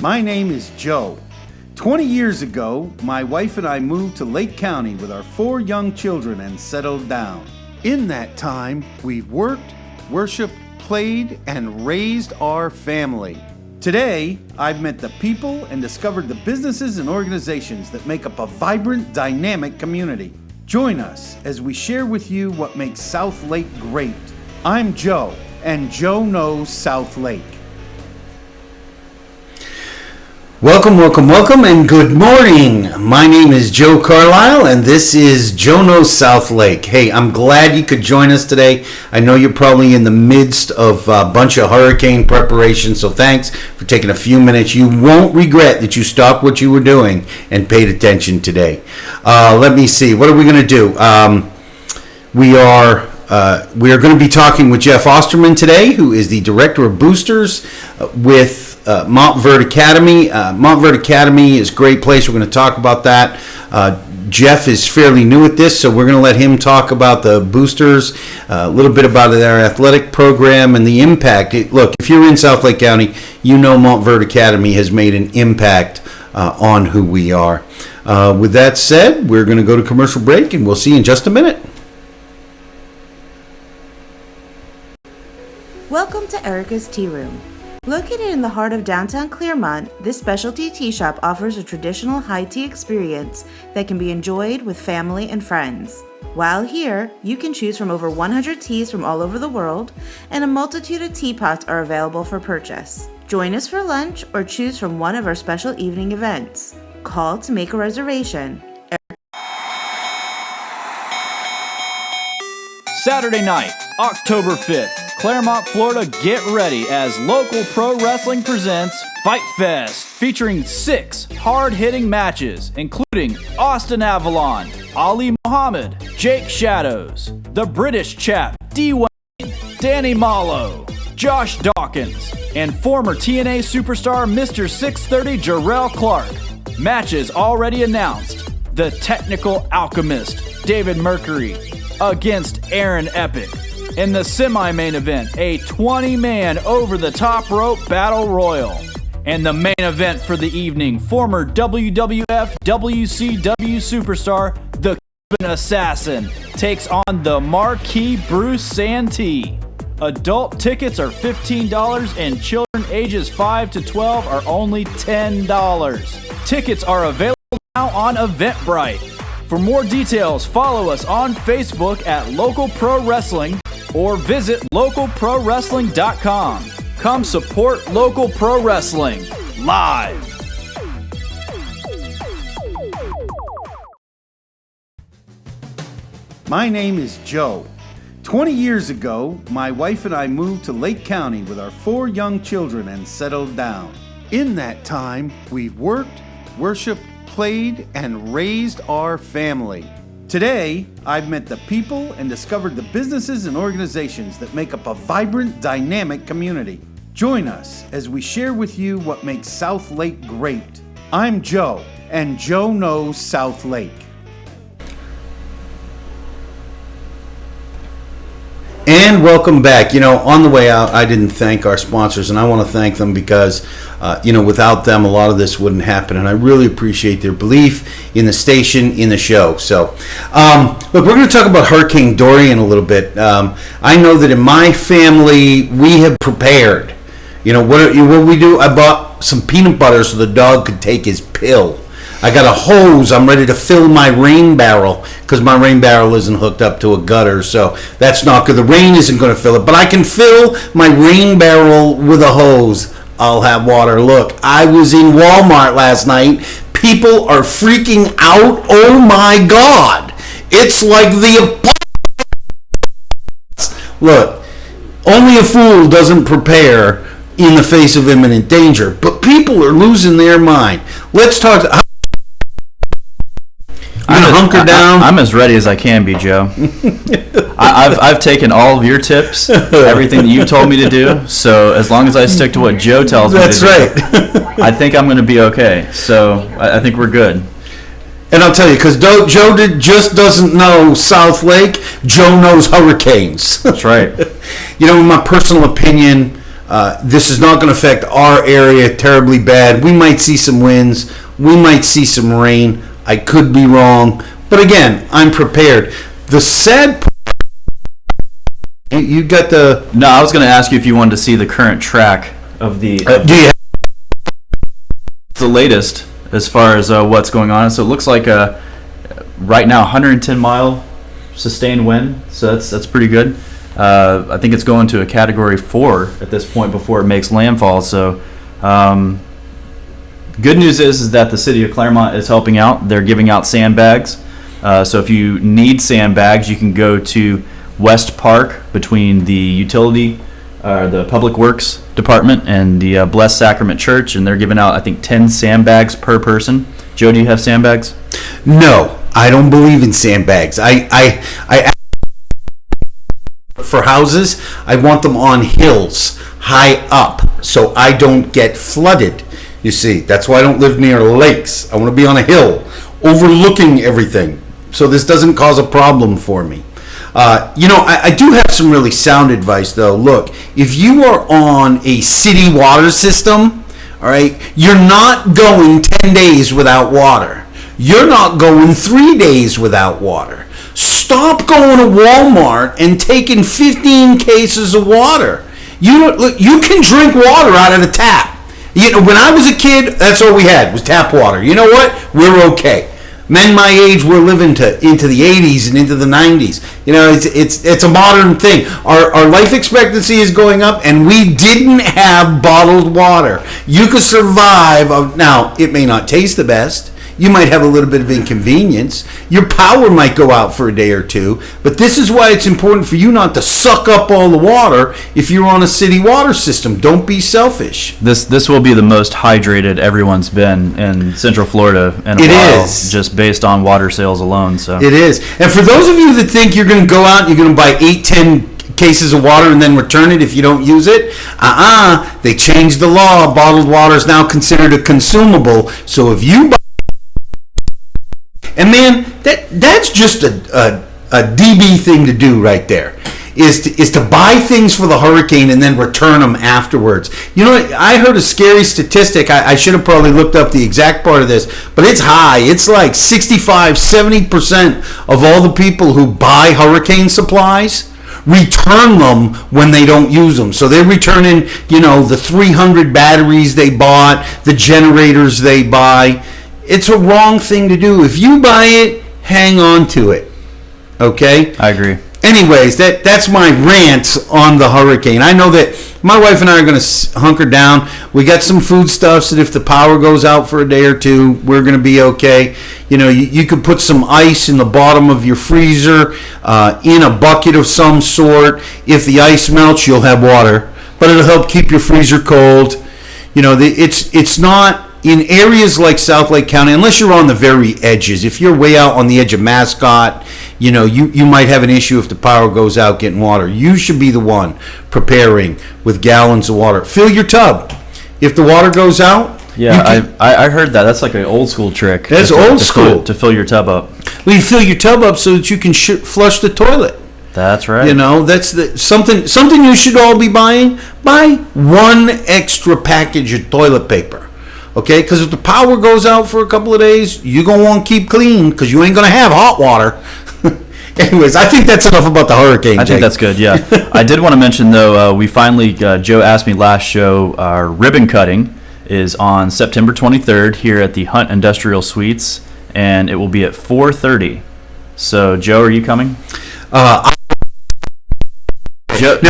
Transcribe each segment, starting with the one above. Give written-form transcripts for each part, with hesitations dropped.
My name is Joe. 20 years ago, my wife and I moved to Lake County with our 4 young children and settled down. In that time, we've worked, worshiped, played, and raised our family. Today, I've met the people and discovered the businesses and organizations that make up a vibrant, dynamic community. Join us as we share with you what makes South Lake great. I'm Joe, and Joe knows South Lake. Welcome, and good morning. My name is Joe Carlisle, and this is Joe Knows South Lake. Hey, I'm glad you could join us today. I know you're probably in the midst of a bunch of hurricane preparation, so thanks for taking a few minutes. You won't regret that you stopped what you were doing and paid attention today. Let me see. What are we going to do? We are going to be talking with Jeff Osterman today, who is the Director of Boosters with Montverde Academy. Montverde Academy is a great place. We're going to talk about that. Jeff is fairly new at this, so we're going to let him talk about the boosters, a little bit about their athletic program and the impact. Look, if you're in South Lake County, you know Montverde Academy has made an impact on who we are. With that said, we're going to go to commercial break, and we'll see you in just a minute. Welcome to Erica's Tea Room. Located in the heart of downtown Clearmont, this specialty tea shop offers a traditional high tea experience that can be enjoyed with family and friends. While here, you can choose from over 100 teas from all over the world, and a multitude of teapots are available for purchase. Join us for lunch or choose from one of our special evening events. Call to make a reservation. Saturday night, October 5th. Claremont, Florida, get ready as Local Pro Wrestling presents Fight Fest, featuring 6 hard-hitting matches, including Austin Avalon, Ali Muhammad, Jake Shadows, the British Chap, D-Wayne, Danny Malo, Josh Dawkins, and former TNA superstar Mr. 630 Jarrell Clark. Matches already announced: The Technical Alchemist, David Mercury, against Aaron Epic. In the semi-main event, a 20-man over-the-top rope battle royal. And the main event for the evening, former WWF WCW superstar, the Cuban Assassin, takes on the marquee Bruce Santee. Adult tickets are $15 and children ages 5 to 12 are only $10. Tickets are available now on Eventbrite. For more details, follow us on Facebook at Local Pro Wrestling or visit localprowrestling.com. Come support Local Pro Wrestling live. My name is Joe. 20 years ago, my wife and I moved to Lake County with our 4 young children and settled down. In that time, we've worked, worshiped, played, and raised our family. Today, I've met the people and discovered the businesses and organizations that make up a vibrant, dynamic community. Join us as we share with you what makes South Lake great. I'm Joe, and Joe knows South Lake. And welcome back. On the way out, I didn't thank our sponsors, and I want to thank them because, without them, a lot of this wouldn't happen, and I really appreciate their belief in the station, in the show. So, look, we're going to talk about Hurricane Dorian a little bit. I know that in my family, we have prepared. What we do, I bought some peanut butter so the dog could take his pill. I got a hose. I'm ready to fill my rain barrel because my rain barrel isn't hooked up to a gutter, so that's not good. The rain isn't going to fill it, but I can fill my rain barrel with a hose. I'll have water. Look, I was in Walmart last night. People are freaking out. Oh my God. It's like the apocalypse. Look, only a fool doesn't prepare in the face of imminent danger, but people are losing their mind. Let's talk. I'm gonna hunker down. I'm as ready as I can be, Joe. I've taken all of your tips, everything that you told me to do. So as long as I stick to what Joe tells me to do, that's right. I think I'm going to be okay. So I think we're good. And I'll tell you, because Joe just doesn't know South Lake. Joe knows hurricanes. That's right. In my personal opinion, This is not going to affect our area terribly bad. We might see some winds. We might see some rain. I could be wrong. But again, I'm prepared. The sad part, you got the... No, I was going to ask you if you wanted to see the current track of the... do you the latest as far as what's going on. So it looks like right now 110-mile sustained wind. So that's pretty good. I think it's going to a Category 4 at this point before it makes landfall. So good news is that the city of Claremont is helping out. They're giving out sandbags. So if you need sandbags, you can go to West Park between the the Public Works Department and the Blessed Sacrament Church, and they're giving out, I think, 10 sandbags per person. Joe, do you have sandbags? No, I don't believe in sandbags. I for houses, I want them on hills, high up, so I don't get flooded. You see, that's why I don't live near lakes. I want to be on a hill, overlooking everything, so this doesn't cause a problem for me. I do have some really sound advice, though. Look, if you are on a city water system, all right, you're not going 10 days without water. You're not going 3 days without water. Stop going to Walmart and taking 15 cases of water. You can drink water out of the tap. When I was a kid, that's all we had was tap water. You know what? We're okay. Men my age were living into the 80s and into the 90s. It's a modern thing. Our life expectancy is going up, and we didn't have bottled water. You could survive. Now, it may not taste the best. You might have a little bit of inconvenience. Your power might go out for a day or two. But this is why it's important for you not to suck up all the water if you're on a city water system. Don't be selfish. This will be the most hydrated everyone's been in Central Florida in a while, just based on water sales alone. So it is. And for those of you that think you're going to go out and you're going to buy 8-10 cases of water and then return it if you don't use it, they changed the law. Bottled water is now considered a consumable. So if you buy... And man, that's just a DB thing to do right there, is to buy things for the hurricane and then return them afterwards. I heard a scary statistic. I should have probably looked up the exact part of this, but it's high. It's like 65-70% of all the people who buy hurricane supplies return them when they don't use them. So they're returning, the 300 batteries they bought, the generators they buy. It's a wrong thing to do. If you buy it, hang on to it. Okay? I agree. Anyways, that's my rant on the hurricane. I know that my wife and I are going to hunker down. We got some foodstuffs that if the power goes out for a day or two, we're going to be okay. You could put some ice in the bottom of your freezer, in a bucket of some sort. If the ice melts, you'll have water. But it'll help keep your freezer cold. It's not... In areas like South Lake County, unless you're on the very edges, if you're way out on the edge of Mascot, you might have an issue if the power goes out getting water. You should be the one preparing with gallons of water. Fill your tub. If the water goes out... Yeah, I heard that. That's like an old school trick. That's old school. To fill your tub up. Well, you fill your tub up so that you can flush the toilet. That's right. That's something you should all be buying. Buy one extra package of toilet paper. Okay, because if the power goes out for a couple of days, you're going to want to keep clean because you ain't going to have hot water. Anyways, I think that's enough about the hurricane, I think that's good, yeah. I did want to mention, though, we finally, Joe asked me last show, our ribbon cutting is on September 23rd here at the Hunt Industrial Suites, and it will be at 4:30. So, Joe, are you coming? Joe...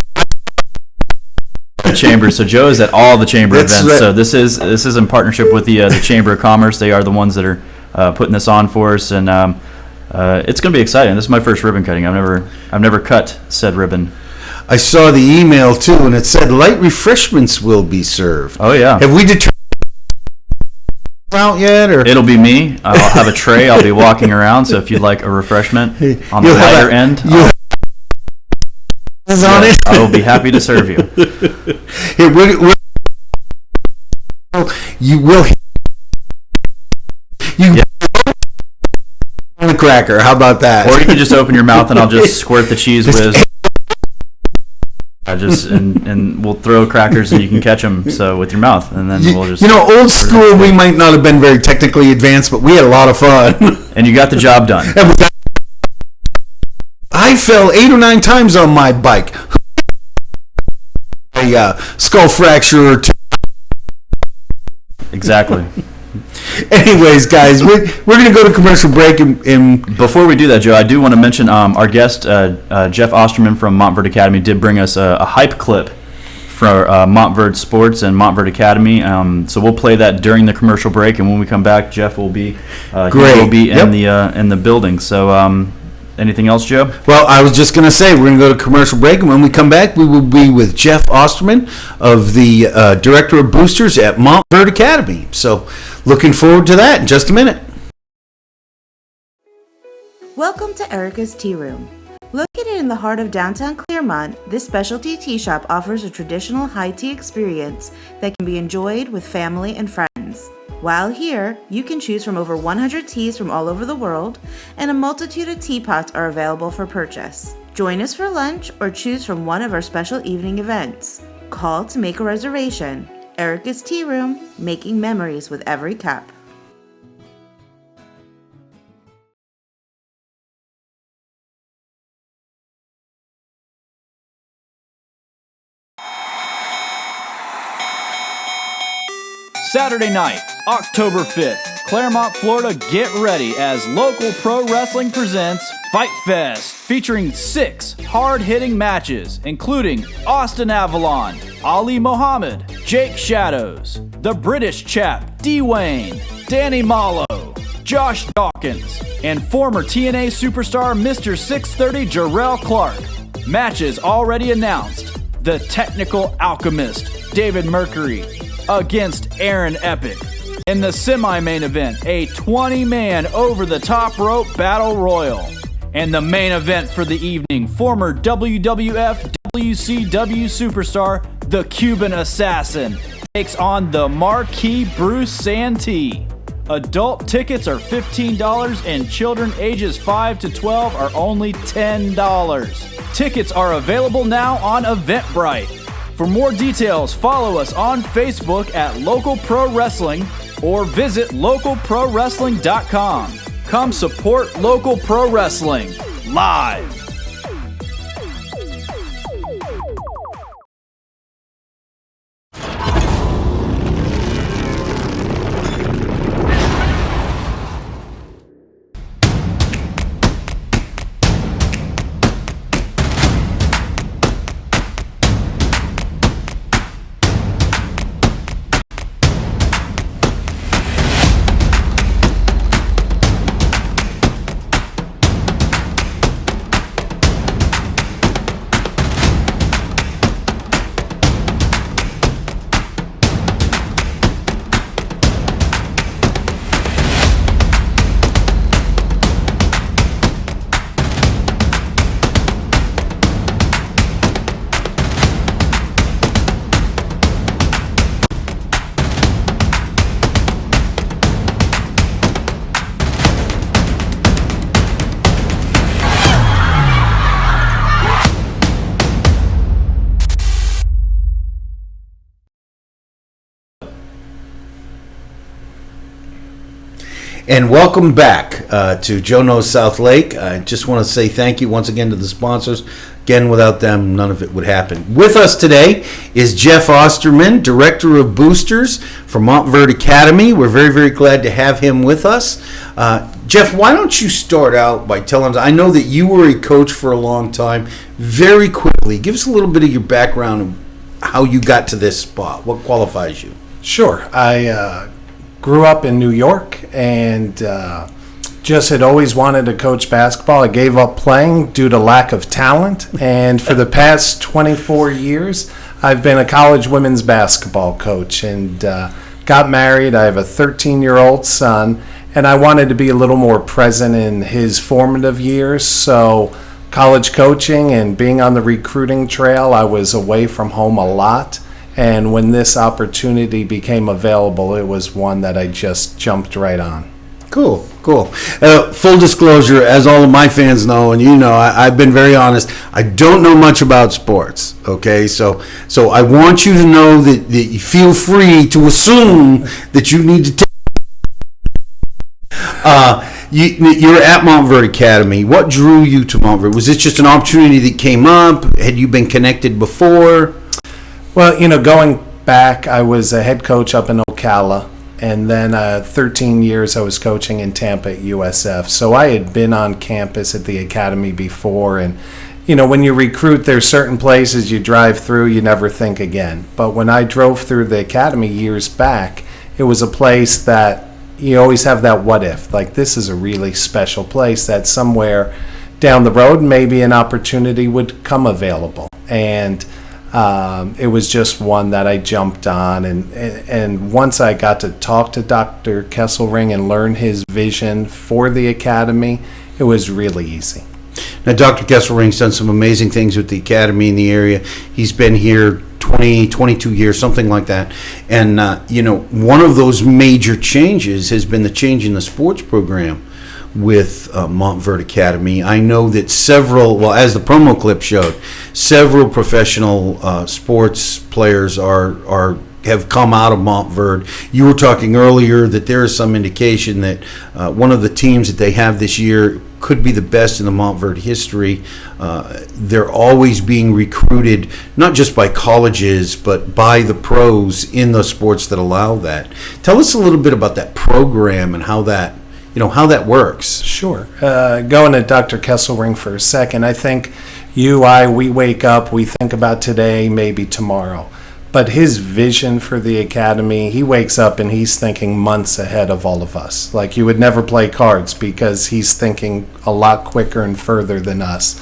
Chamber. So Joe is at all the chamber events. Right. So this is in partnership with the Chamber of Commerce. They are the ones that are putting this on for us, and it's going to be exciting. This is my first ribbon cutting. I've never cut said ribbon. I saw the email too, and it said light refreshments will be served. Oh yeah. Have we determined out yet? Or it'll be me. I'll have a tray. I'll be walking around. So if you'd like a refreshment on the lighter end. On it. I will be happy to serve you. You will. Yeah. On a cracker. How about that? Or you can just open your mouth and I'll just squirt the cheese whiz. and we'll throw crackers and you can catch them with your mouth, and then we'll just old school. We might not have been very technically advanced, but we had a lot of fun. And you got the job done. I fell 8 or 9 times on my bike. A skull fracture or two. Exactly. Anyways, guys, we're going to go to commercial break. And before we do that, Joe, I do want to mention our guest, Jeff Osterman from Montverde Academy, did bring us a hype clip for Montverde Sports and Montverde Academy. So we'll play that during the commercial break, and when we come back, Jeff will be in the building. So anything else, Joe? Well, I was just going to say we're going to go to commercial break, and when we come back, we will be with Jeff Osterman of the Director of Boosters at Montverde Academy. So looking forward to that in just a minute. Welcome to Erica's Tea Room. Located in the heart of downtown Claremont, this specialty tea shop offers a traditional high tea experience that can be enjoyed with family and friends. While here, you can choose from over 100 teas from all over the world, and a multitude of teapots are available for purchase. Join us for lunch or choose from one of our special evening events. Call to make a reservation. Erica's Tea Room, making memories with every cup. Saturday night, October 5th, Claremont, Florida, get ready as local pro wrestling presents Fight Fest, featuring 6 hard-hitting matches, including Austin Avalon, Ali Mohammed, Jake Shadows, the British chap D-Wayne, Danny Malo, Josh Dawkins, and former TNA superstar Mr. 630 Jarrell Clark. Matches already announced: the Technical Alchemist, David Mercury, against Aaron Epic. In the semi-main event, a 20-man over-the-top rope battle royal. And the main event for the evening, former WWF WCW superstar, the Cuban Assassin, takes on the marquee Bruce Santee. Adult tickets are $15 and children ages 5 to 12 are only $10. Tickets are available now on Eventbrite. For more details, follow us on Facebook at Local Pro Wrestling or visit localprowrestling.com. Come support local pro wrestling live. And welcome back to Joe Knows South Lake. I just want to say thank you once again to the sponsors. Again, without them, none of it would happen. With us today is Jeff Osterman, Director of Boosters for Montverde Academy. We're very, very glad to have him with us. Jeff, why don't you start out by telling us, I know that you were a coach for a long time. Very quickly, give us a little bit of your background and how you got to this spot. What qualifies you? Sure. I grew up in New York and just had always wanted to coach basketball. I gave up playing due to lack of talent, and for the past 24 years, I've been a college women's basketball coach and got married. I have a 13-year-old son, and I wanted to be a little more present in his formative years, so college coaching and being on the recruiting trail, I was away from home a lot. And when this opportunity became available, it was one that I just jumped right on. Cool. Full disclosure, as all of my fans know, and I've been very honest. I don't know much about sports. Okay, so I want you to know that you feel free to assume that you need to take. You're at Montverde Academy. What drew you to Montverde? Was this just an opportunity that came up? Had you been connected before? Well, going back, I was a head coach up in Ocala, and then 13 years I was coaching in Tampa at USF. So I had been on campus at the academy before, and when you recruit, there's certain places you drive through, you never think again. But when I drove through the academy years back, it was a place that you always have that what if, like this is a really special place that somewhere down the road maybe an opportunity would come available. And it was just one that I jumped on, and once I got to talk to Dr. Kesselring and learn his vision for the academy, it was really easy. Now, Dr. Kesselring's done some amazing things with the academy in the area. He's been here 22 years, something like that. And, one of those major changes has been the change in the sports program with Montverde Academy. I know that as the promo clip showed, several professional sports players have come out of Montverde. You were talking earlier that there is some indication that one of the teams that they have this year could be the best in the Montverde history. They're always being recruited, not just by colleges, but by the pros in the sports that allow that. Tell us a little bit about that program and how that works. Sure. Going to Dr. Kesselring for a second, I think we wake up, we think about today, maybe tomorrow. But his vision for the academy, he wakes up and he's thinking months ahead of all of us. Like you would never play cards because he's thinking a lot quicker and further than us.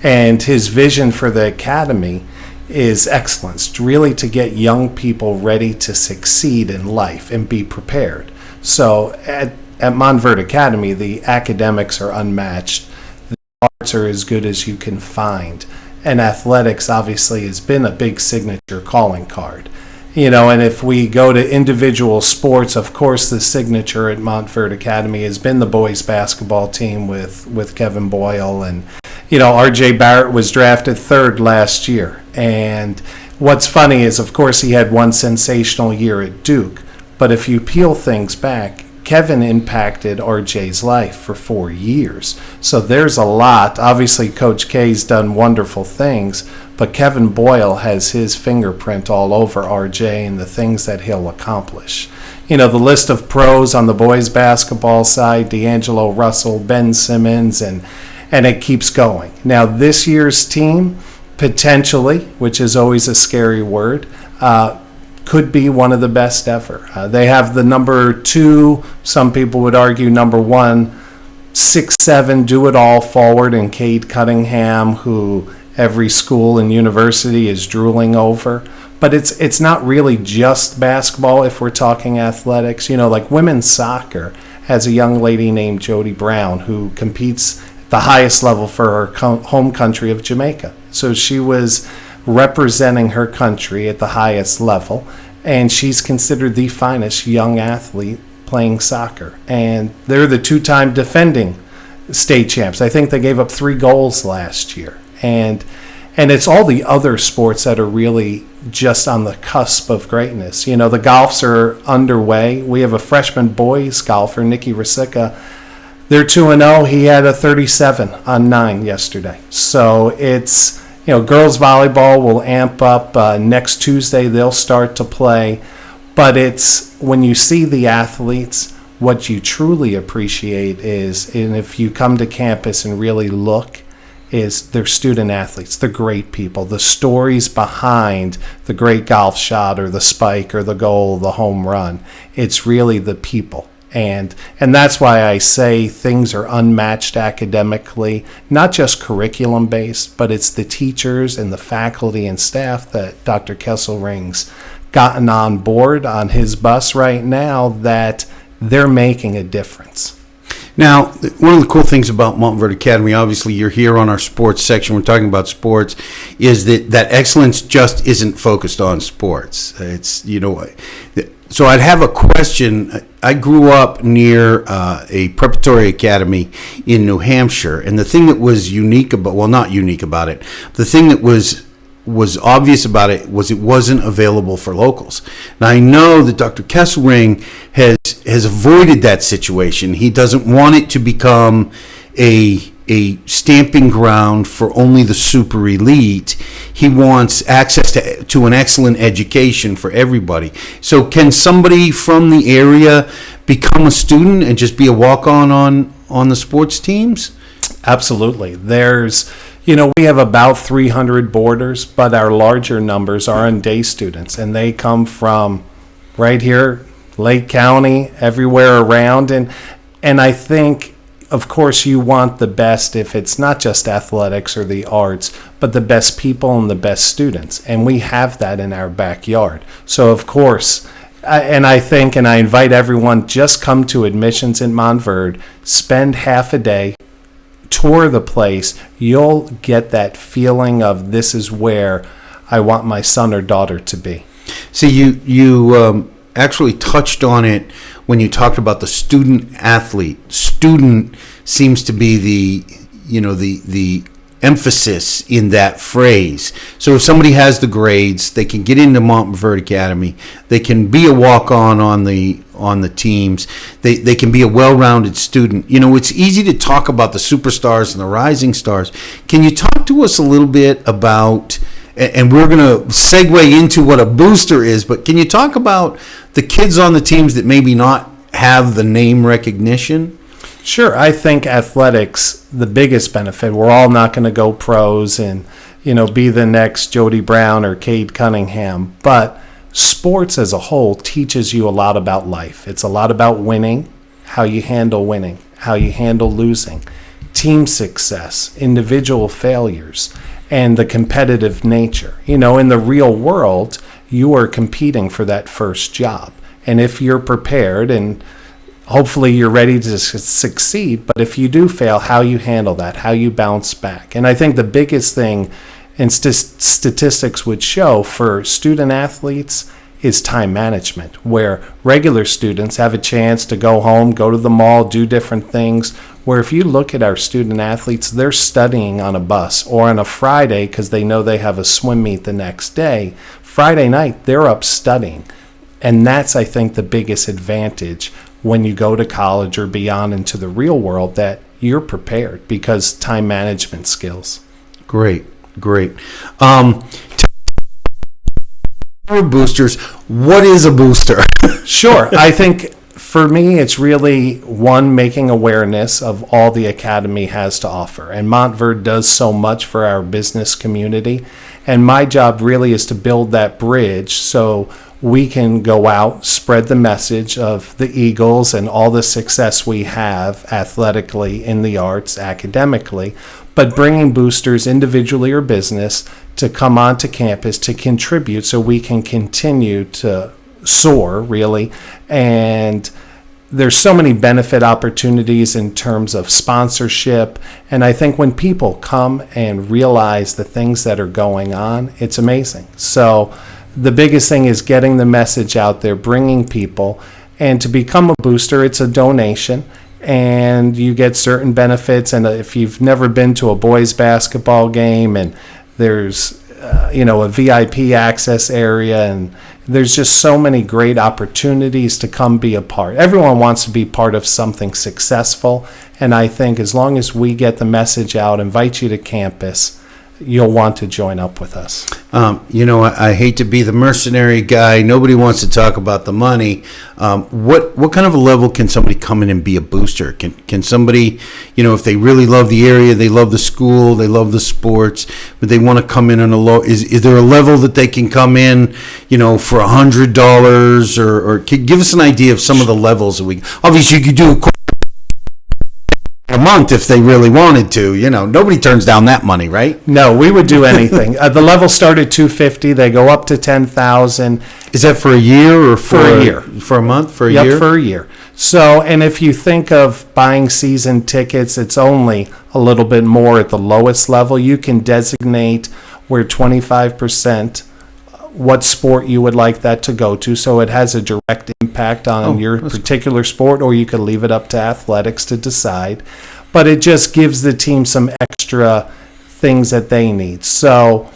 And his vision for the academy is excellence, really to get young people ready to succeed in life and be prepared. So at Montverde Academy, the academics are unmatched. The arts are as good as you can find. And athletics obviously has been a big signature calling card. And if we go to individual sports, of course the signature at Montverde Academy has been the boys basketball team with Kevin Boyle. And, RJ Barrett was drafted third last year. And what's funny is, of course, he had one sensational year at Duke. But if you peel things back, Kevin impacted RJ's life for 4 years. So there's a lot. Obviously, Coach K's done wonderful things, but Kevin Boyle has his fingerprint all over RJ and the things that he'll accomplish. The list of pros on the boys basketball side, D'Angelo Russell, Ben Simmons, and it keeps going. Now, this year's team, potentially, which is always a scary word, could be one of the best ever. They have the number 2, some people would argue number 1, 6'7", do-it-all forward in Cade Cunningham, who every school and university is drooling over. But it's not really just basketball if we're talking athletics. Like women's soccer has a young lady named Jody Brown who competes at the highest level for her home country of Jamaica. So she was representing her country at the highest level, and she's considered the finest young athlete playing soccer. And they're the 2-time defending state champs. I think they gave up 3 goals last year. And it's all the other sports that are really just on the cusp of greatness. The golfs are underway. We have a freshman boys golfer, Nicky Rasica. They're 2-0. He had a 37 on 9 yesterday. So it's girls volleyball will amp up. Next Tuesday, they'll start to play. But it's when you see the athletes, what you truly appreciate is, and if you come to campus and really look, is they're student athletes. They're great people. The stories behind the great golf shot or the spike or the goal, the home run, it's really the people. And that's why I say things are unmatched academically, not just curriculum-based, but it's the teachers and the faculty and staff that Dr. Kesselring's gotten on board on his bus right now that they're making a difference. Now, one of the cool things about Montverde Academy, obviously you're here on our sports section, we're talking about sports, is that excellence just isn't focused on sports. It's, so I'd have a question. I grew up near a preparatory academy in New Hampshire, and the thing that was unique about, well, not unique about it, the thing that was obvious about it was it wasn't available for locals. Now, I know that Dr. Kesselring has avoided that situation. He doesn't want it to become a stamping ground for only the super elite. He wants access to an excellent education for everybody. So can somebody from the area become a student and just be a walk-on on the sports teams? Absolutely. We have about 300 boarders, but our larger numbers are on day students, and they come from right here, Lake County, everywhere around. And I think, of course, you want the best if it's not just athletics or the arts, but the best people and the best students. And we have that in our backyard. So, of course, I invite everyone, just come to admissions in Montverde, spend half a day, tour the place. You'll get that feeling of this is where I want my son or daughter to be. See, you actually touched on it when you talked about the student athlete. Student seems to be the emphasis in that phrase. So if somebody has the grades, they can get into Montverde Academy. They can be a walk-on on the teams. They can be a well-rounded student. It's easy to talk about the superstars and the rising stars. Can you talk to us a little bit about, and we're going to segue into what a booster is, but can you talk about the kids on the teams that maybe not have the name recognition? Sure. I think athletics, the biggest benefit, we're all not going to go pros and, be the next Jody Brown or Cade Cunningham, but sports as a whole teaches you a lot about life. It's a lot about winning, how you handle winning, how you handle losing, team success, individual failures, and the competitive nature. In the real world, you are competing for that first job. And if you're prepared and hopefully you're ready to succeed, but if you do fail, how you handle that, how you bounce back. And I think the biggest thing, and statistics would show for student athletes, is time management, where regular students have a chance to go home, go to the mall, do different things, where if you look at our student athletes, they're studying on a bus or on a Friday because they know they have a swim meet the next day. Friday night, they're up studying. And that's, I think, the biggest advantage when you go to college or beyond into the real world, that you're prepared because time management skills. Great. Boosters, what is a booster? Sure. I think for me, it's really, one, making awareness of all the Academy has to offer. And Montverde does so much for our business community. And my job really is to build that bridge so we can go out, spread the message of the Eagles and all the success we have athletically, in the arts, academically, but bringing boosters individually or business to come onto campus to contribute so we can continue to soar, really. And there's so many benefit opportunities in terms of sponsorship. And I think when people come and realize the things that are going on, it's amazing. So the biggest thing is getting the message out there, bringing people. And to become a booster, it's a donation, and you get certain benefits. And if you've never been to a boys basketball game, and there's a VIP access area, and there's just so many great opportunities to come be a part. Everyone wants to be part of something successful, and I think as long as we get the message out, invite you to campus, you'll want to join up with us. I hate to be the mercenary guy. Nobody wants to talk about the money. What kind of a level can somebody come in and be a booster? Can somebody, if they really love the area, they love the school, they love the sports, but they want to come in on a low, is there a level that they can come in, for $100, or give us an idea of some of the levels that we, obviously you could do a month if they really wanted to. Nobody turns down that money, right? No, we would do anything. The levels start at $250. They go up to $10,000. Is that for a year or For a year? For a month? For a Yep, year? for a year. So, and if you think of buying season tickets, it's only a little bit more at the lowest level. You can designate where 25% what sport you would like that to go to, so it has a direct impact on your particular sport, or you could leave it up to athletics to decide. But it just gives the team some extra things that they need. So,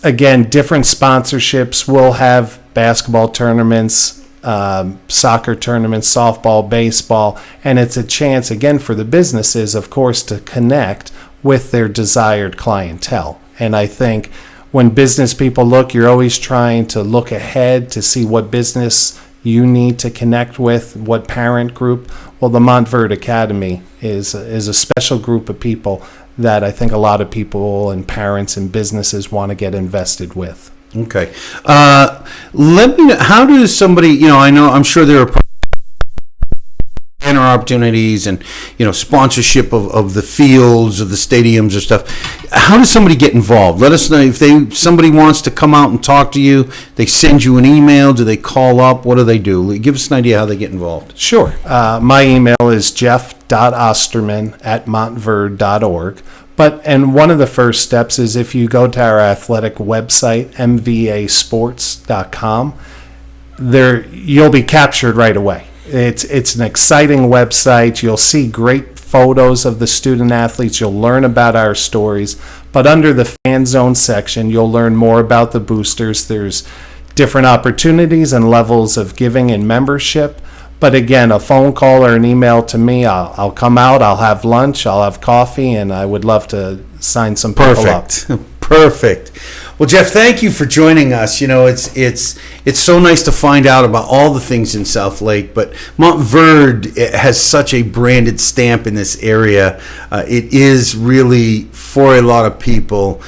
again, different sponsorships. We'll have basketball tournaments, soccer tournaments, softball, baseball, and it's a chance, again, for the businesses, of course, to connect with their desired clientele. And I think when business people look, you're always trying to look ahead to see what business you need to connect with, what parent group. Well, the Montverde Academy is a special group of people that I think a lot of people and parents and businesses want to get invested with. Okay. Let me know, how does somebody, I'm sure there are banner opportunities and, sponsorship of the fields, of the stadiums or stuff. How does somebody get involved? Let us know if somebody wants to come out and talk to you. They send you an email. Do they call up? What do they do? Give us an idea how they get involved. Sure. My email is jeff.osterman@montverde.org. And one of the first steps is if you go to our athletic website, mvasports.com, you'll be captured right away. It's an exciting website. You'll see great photos of the student athletes. You'll learn about our stories. But under the fan zone section, you'll learn more about the boosters. There's different opportunities and levels of giving and membership. But again, a phone call or an email to me, I'll come out, I'll have lunch, I'll have coffee, and I would love to sign some people up. Perfect. Well, Jeff, thank you for joining us. It's so nice to find out about all the things in South Lake, but Montverde has such a branded stamp in this area. It is really, for a lot of people,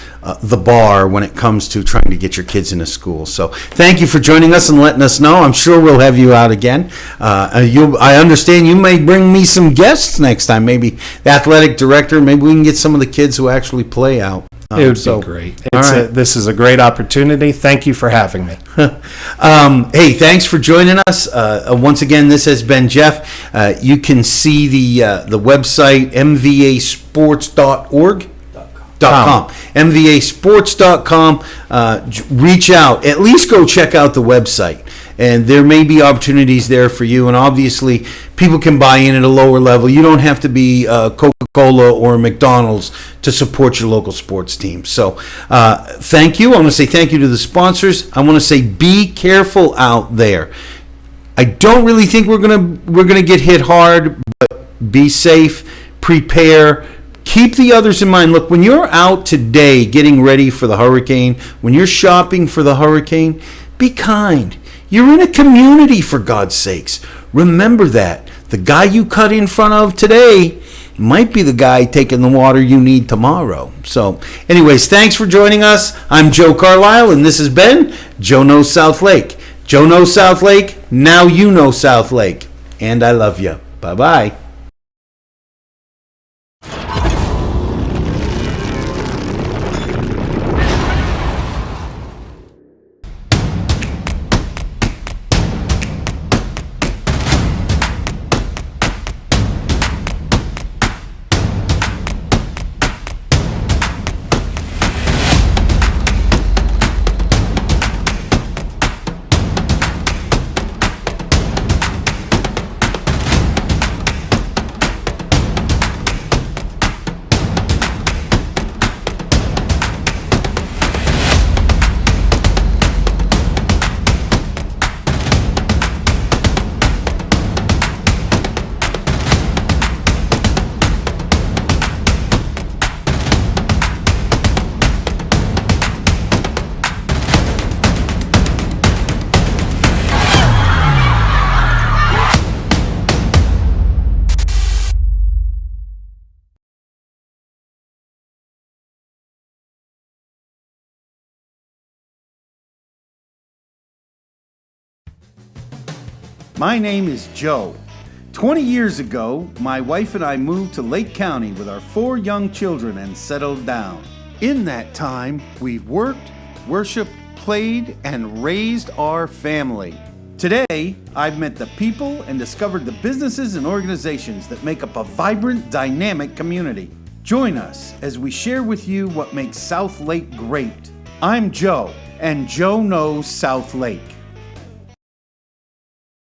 the bar when it comes to trying to get your kids into school. So thank you for joining us and letting us know. I'm sure we'll have you out again. I understand you may bring me some guests next time, maybe the athletic director. Maybe we can get some of the kids who actually play out. It would be great. This is a great opportunity. Thank you for having me. Hey, thanks for joining us. Once again, this has been Jeff. You can see the website, mvasports.org. mvasports.com. Reach out. At least go check out the website. And there may be opportunities there for you. And obviously, people can buy in at a lower level. You don't have to be Coca-Cola or McDonald's to support your local sports team. So thank you. I want to say thank you to the sponsors. I want to say be careful out there. I don't really think we're gonna get hit hard, but be safe, prepare. Keep the others in mind. Look, when you're out today getting ready for the hurricane, when you're shopping for the hurricane, be kind. You're in a community, for God's sakes. Remember that. The guy you cut in front of today might be the guy taking the water you need tomorrow. So, anyways, thanks for joining us. I'm Joe Carlisle, and this has been Joe Knows South Lake. Joe knows South Lake. Now you know South Lake. And I love you. Bye-bye. My name is Joe. 20 years ago, my wife and I moved to Lake County with our 4 young children and settled down. In that time, we've worked, worshiped, played, and raised our family. Today, I've met the people and discovered the businesses and organizations that make up a vibrant, dynamic community. Join us as we share with you what makes South Lake great. I'm Joe, and Joe knows South Lake.